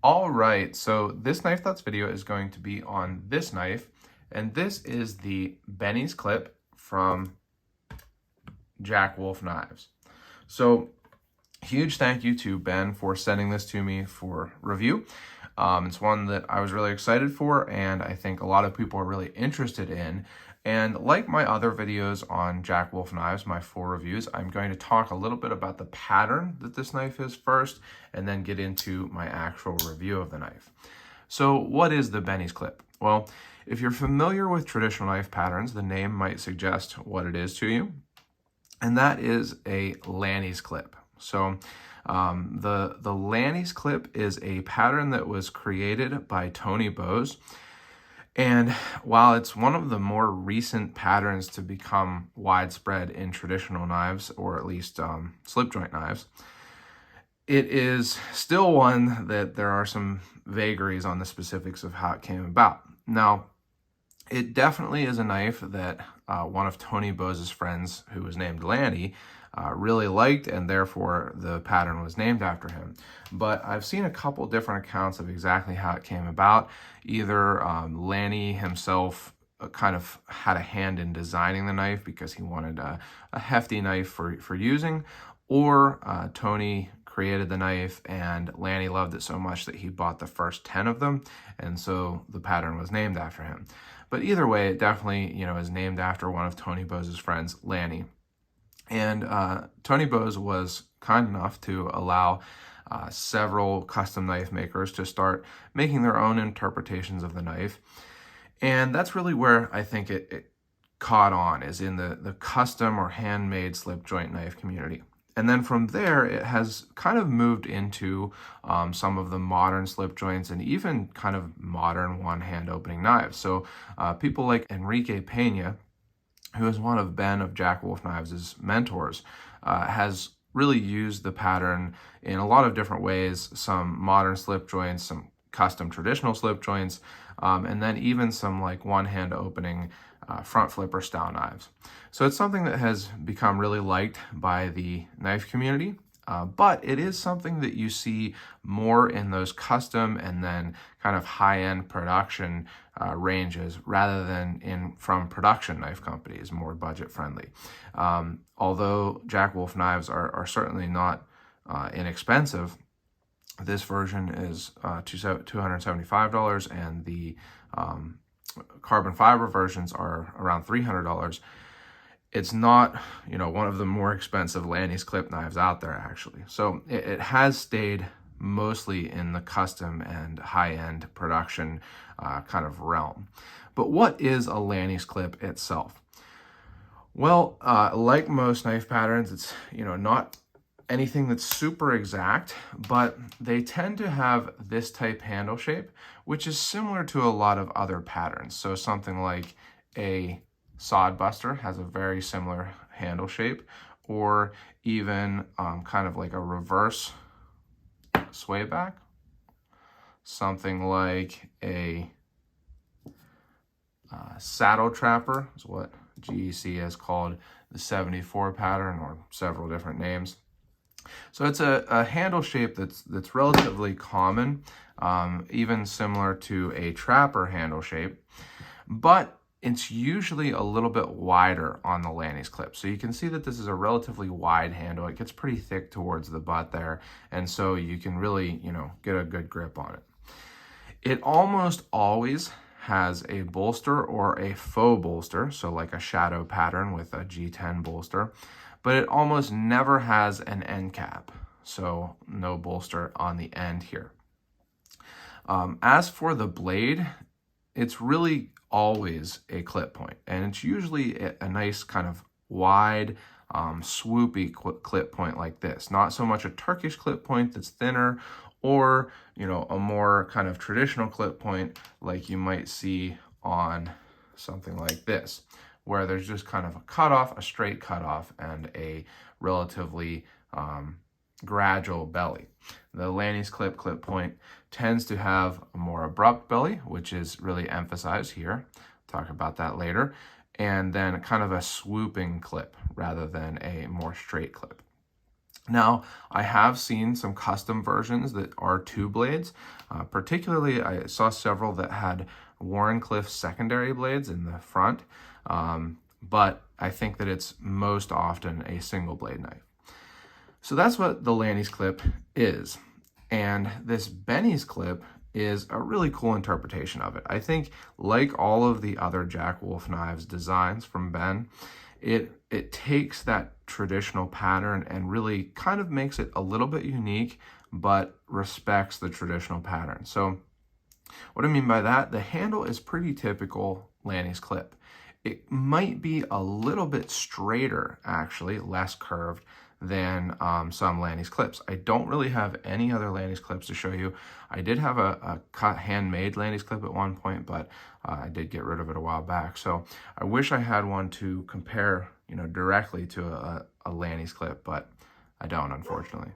All right, so this Knife Thoughts video is going to be on this knife, and this is the Benny's clip from Jack Wolf Knives. So huge thank you to Ben for sending this to me for review. It's one that I was really excited for, and I think a lot of people are really interested in. And like my other videos on Jack Wolf Knives, my full reviews, I'm going to talk a little bit about the pattern that this knife is first, and then get into my actual review of the knife. So what is the Benny's clip? Well, if you're familiar with traditional knife patterns, the name might suggest what it is to you, and that is a Lanny's clip. So the Lanny's clip is a pattern that was created by Tony Bose. And while it's one of the more recent patterns to become widespread in traditional knives, or at least slip joint knives, it is still one that there are some vagaries on the specifics of how it came about. Now, it definitely is a knife that one of Tony Bose's friends, who was named Lanny, really liked, and therefore the pattern was named after him. But I've seen a couple different accounts of exactly how it came about. Either Lanny himself kind of had a hand in designing the knife because he wanted a hefty knife for using, or Tony created the knife and Lanny loved it so much that he bought the first 10 of them, and so the pattern was named after him. But either way, it definitely, is named after one of Tony Bose's friends, Lanny. And Tony Bose was kind enough to allow several custom knife makers to start making their own interpretations of the knife. And that's really where I think it caught on, is in the custom or handmade slip joint knife community. And then from there, it has kind of moved into some of the modern slip joints and even kind of modern one-hand opening knives. So people like Enrique Pena, who is one of Ben of Jack Wolf Knives' mentors, has really used the pattern in a lot of different ways, some modern slip joints, some custom traditional slip joints, and then even some like one-hand opening front flipper style knives. So it's something that has become really liked by the knife community, but it is something that you see more in those custom and then kind of high-end production ranges, rather than from production knife companies, more budget-friendly. Although Jack Wolf Knives are certainly not inexpensive, this version is $275, and the carbon fiber versions are around $300. It's not, one of the more expensive Lanny's clip knives out there, actually. So it has stayed mostly in the custom and high-end production kind of realm. But what is a Lanny's clip itself? Well, like most knife patterns, it's, not anything that's super exact, but they tend to have this type handle shape, which is similar to a lot of other patterns. So something like a Sodbuster has a very similar handle shape, or even kind of like a reverse sway back. Something like a saddle trapper is what GEC has called the 74 pattern, or several different names. So it's a handle shape that's relatively common, even similar to a trapper handle shape, but it's usually a little bit wider on the Lanny's clip. So you can see that this is a relatively wide handle. It gets pretty thick towards the butt there, and so you can really, get a good grip on it. It almost always has a bolster or a faux bolster, so like a shadow pattern with a G10 bolster, but it almost never has an end cap, so no bolster on the end here. As for the blade, it's really always a clip point, and it's usually a nice kind of wide, swoopy clip point like this. Not so much a Turkish clip point that's thinner, or a more kind of traditional clip point like you might see on something like this, where there's just kind of a cutoff, a straight cutoff, and a relatively gradual belly. The Lanny's clip point tends to have a more abrupt belly, which is really emphasized here. Talk about that later. And then kind of a swooping clip rather than a more straight clip. Now, I have seen some custom versions that are 2 blades. Particularly, I saw several that had Wharncliffe secondary blades in the front, but I think that it's most often a single blade knife. So that's what the Lanny's clip is. And this Benny's clip is a really cool interpretation of it. I think, like all of the other Jack Wolf Knives designs from Ben, it takes that traditional pattern and really kind of makes it a little bit unique, but respects the traditional pattern. So what I mean by that, the handle is pretty typical Lanny's clip. It might be a little bit straighter, actually, less curved than some Lanny's clips. I don't really have any other Lanny's clips to show you. I did have a cut handmade Lanny's clip at one point, but I did get rid of it a while back. So I wish I had one to compare, directly to a Lanny's clip, but I don't, unfortunately.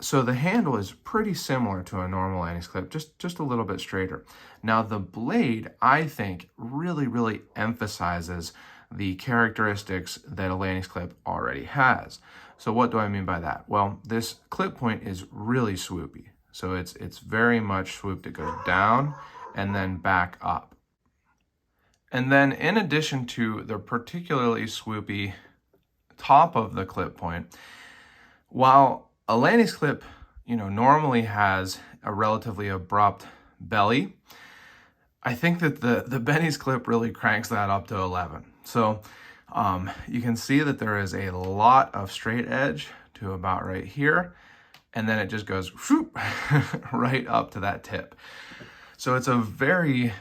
So the handle is pretty similar to a normal Lanny's clip, just a little bit straighter. Now the blade, I think, really emphasizes the characteristics that a Lanny's clip already has. So what do I mean by that? Well, this clip point is really swoopy. So it's very much swooped. It goes down and then back up. And then in addition to the particularly swoopy top of the clip point, while a Lanny's clip, normally has a relatively abrupt belly, I think that the Benny's clip really cranks that up to 11. So you can see that there is a lot of straight edge to about right here, and then it just goes whoop, right up to that tip. So it's a very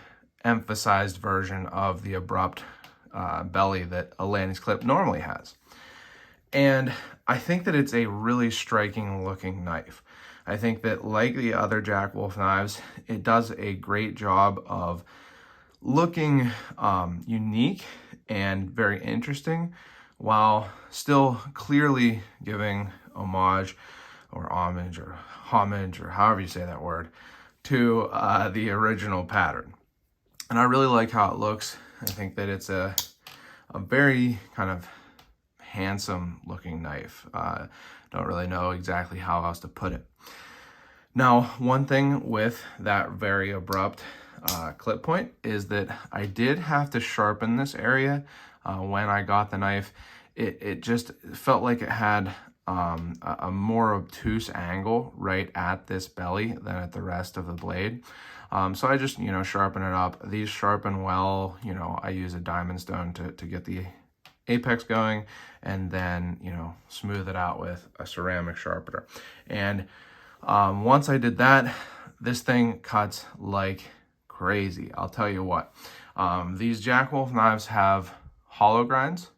emphasized version of the abrupt belly that a Lanny's clip normally has. And I think that it's a really striking looking knife. I think that, like the other Jack Wolf knives, it does a great job of looking unique and very interesting, while still clearly giving homage or homage or however you say that word to the original pattern. And I really like how it looks. I think that it's a very kind of handsome looking knife. Don't really know exactly how else to put it. Now, one thing with that very abrupt clip point is that I did have to sharpen this area when I got the knife. It just felt like it had a more obtuse angle right at this belly than at the rest of the blade. So I just, sharpen it up. These sharpen well. I use a diamond stone to get the apex going, and then, smooth it out with a ceramic sharpener. And once I did that, this thing cuts like crazy. I'll tell you what, these Jack Wolf knives have hollow grinds.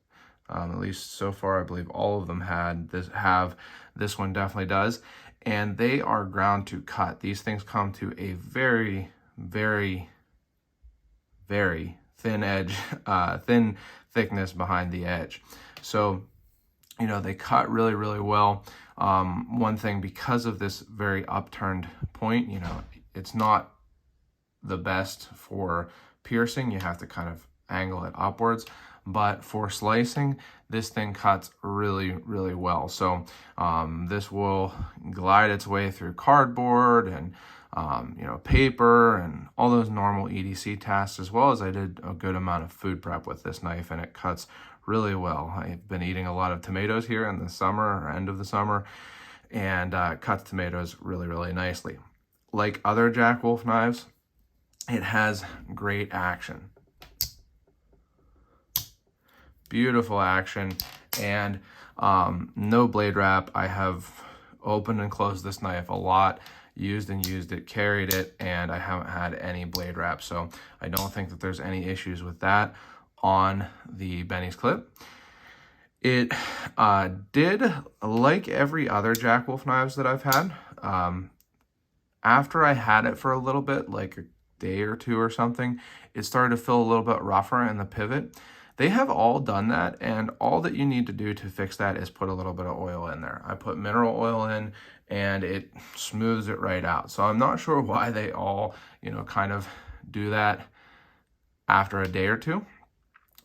At least so far, I believe all of them have. This one definitely does. And they are ground to cut. These things come to a very thin edge, thin thickness behind the edge. So, they cut really well. One thing, because of this very upturned point, it's not the best for piercing. You have to kind of angle it upwards. But for slicing, this thing cuts really well. So this will glide its way through cardboard and paper and all those normal EDC tasks, as well as I did a good amount of food prep with this knife, and it cuts really well. I've been eating a lot of tomatoes here in the summer, or end of the summer, and cuts tomatoes really nicely. Like other Jack Wolf knives, it has great action. Beautiful action, and no blade wrap. I have opened and closed this knife a lot, used it, carried it, and I haven't had any blade wrap. So I don't think that there's any issues with that on the Benny's clip. It did, like every other Jack Wolf knives that I've had, after I had it for a little bit, like a day or two or something, it started to feel a little bit rougher in the pivot. They have all done that, and all that you need to do to fix that is put a little bit of oil in there. I put mineral oil in, and it smooths it right out. So I'm not sure why they all, kind of do that after a day or two.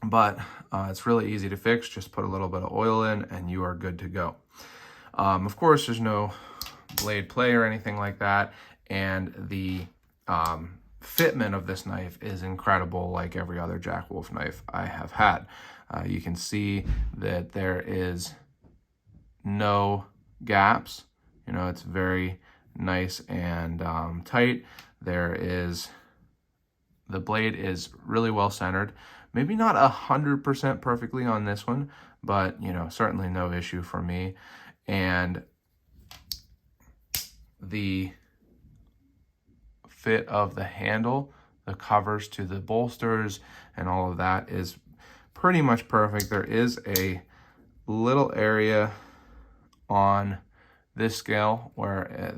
but it's really easy to fix. Just put a little bit of oil in and you are good to go. Of course, there's no blade play or anything like that, and the fitment of this knife is incredible, like every other Jack Wolf knife I have had. You can see that there is no gaps. You know, it's very nice and tight. The blade is really well centered. Maybe not 100% perfectly on this one, but you know, certainly no issue for me. And the fit of the handle, the covers to the bolsters, and all of that is pretty much perfect. There is a little area on this scale where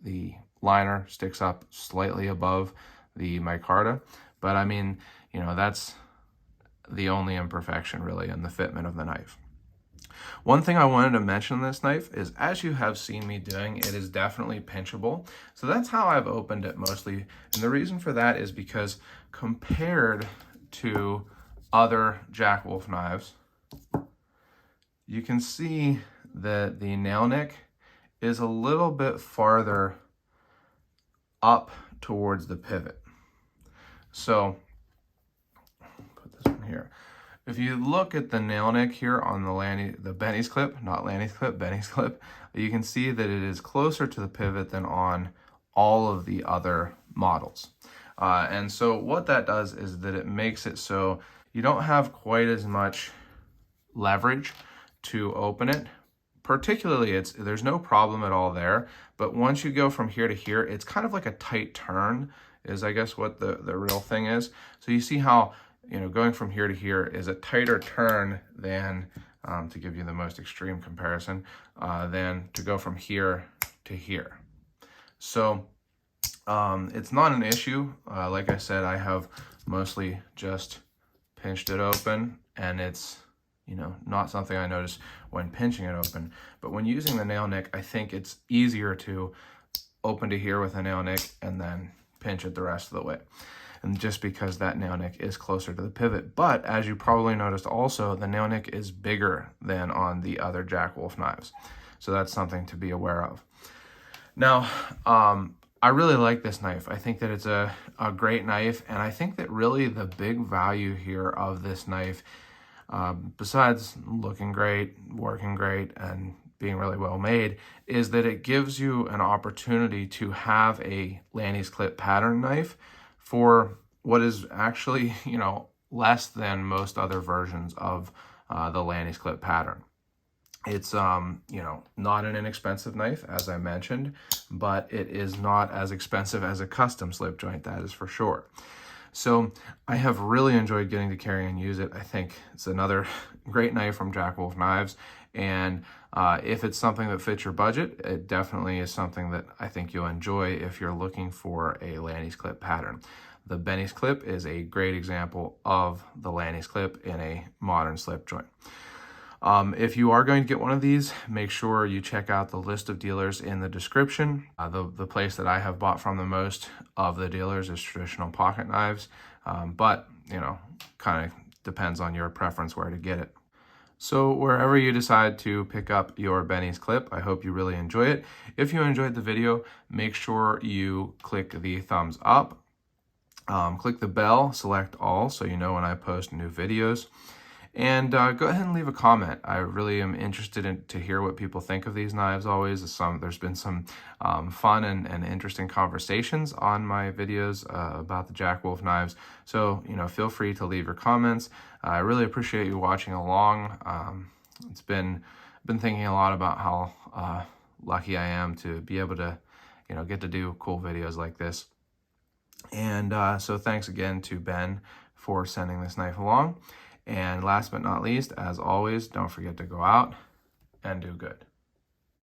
the liner sticks up slightly above the micarta, but I mean, you know, that's the only imperfection really in the fitment of the knife. One thing I wanted to mention on this knife is, as you have seen me doing, it is definitely pinchable. So that's how I've opened it mostly. And the reason for that is because compared to other Jack Wolf knives, you can see that the nail nick is a little bit farther up towards the pivot. So put this one here. If you look at the nail nick here on the Benny's clip, not Lanny's clip, Benny's clip, you can see that it is closer to the pivot than on all of the other models. And so what that does is that it makes it so you don't have quite as much leverage to open it. Particularly, there's no problem at all there, but once you go from here to here, it's kind of like a tight turn is, I guess, what the real thing is. So you see how, you know, going from here to here is a tighter turn than, to give you the most extreme comparison, than to go from here to here. So it's not an issue. Like I said, I have mostly just pinched it open, and it's, you know, not something I notice when pinching it open. But when using the nail nick, I think it's easier to open to here with a nail nick and then pinch it the rest of the way. And just because that nail nick is closer to the pivot. But as you probably noticed also, the nail nick is bigger than on the other Jack Wolf knives. So that's something to be aware of. Now, I really like this knife. I think that it's a great knife. And I think that really the big value here of this knife, besides looking great, working great, and being really well made, is that it gives you an opportunity to have a Lanny's clip pattern knife for what is actually, you know, less than most other versions of the Lanny's clip pattern. It's, you know, not an inexpensive knife, as I mentioned, but it is not as expensive as a custom slip joint, that is for sure. So I have really enjoyed getting to carry and use it. I think it's another great knife from Jack Wolf Knives. And if it's something that fits your budget, it definitely is something that I think you'll enjoy if you're looking for a Lanny's clip pattern. The Benny's clip is a great example of the Lanny's clip in a modern slip joint. If you are going to get one of these, make sure you check out the list of dealers in the description. The place that I have bought from the most of the dealers is Traditional Pocket Knives, but, you know, kind of depends on your preference where to get it. So wherever you decide to pick up your Benny's clip, I hope you really enjoy it. If you enjoyed the video, make sure you click the thumbs up, click the bell, select all so you know when I post new videos. And go ahead and leave a comment. I really am interested to hear what people think of these knives always. There's been some fun and interesting conversations on my videos about the Jack Wolf knives. So, you know, feel free to leave your comments. I really appreciate you watching along. It's been thinking a lot about how lucky I am to be able to, you know, get to do cool videos like this. And so thanks again to Ben for sending this knife along. And last but not least, as always, don't forget to go out and do good.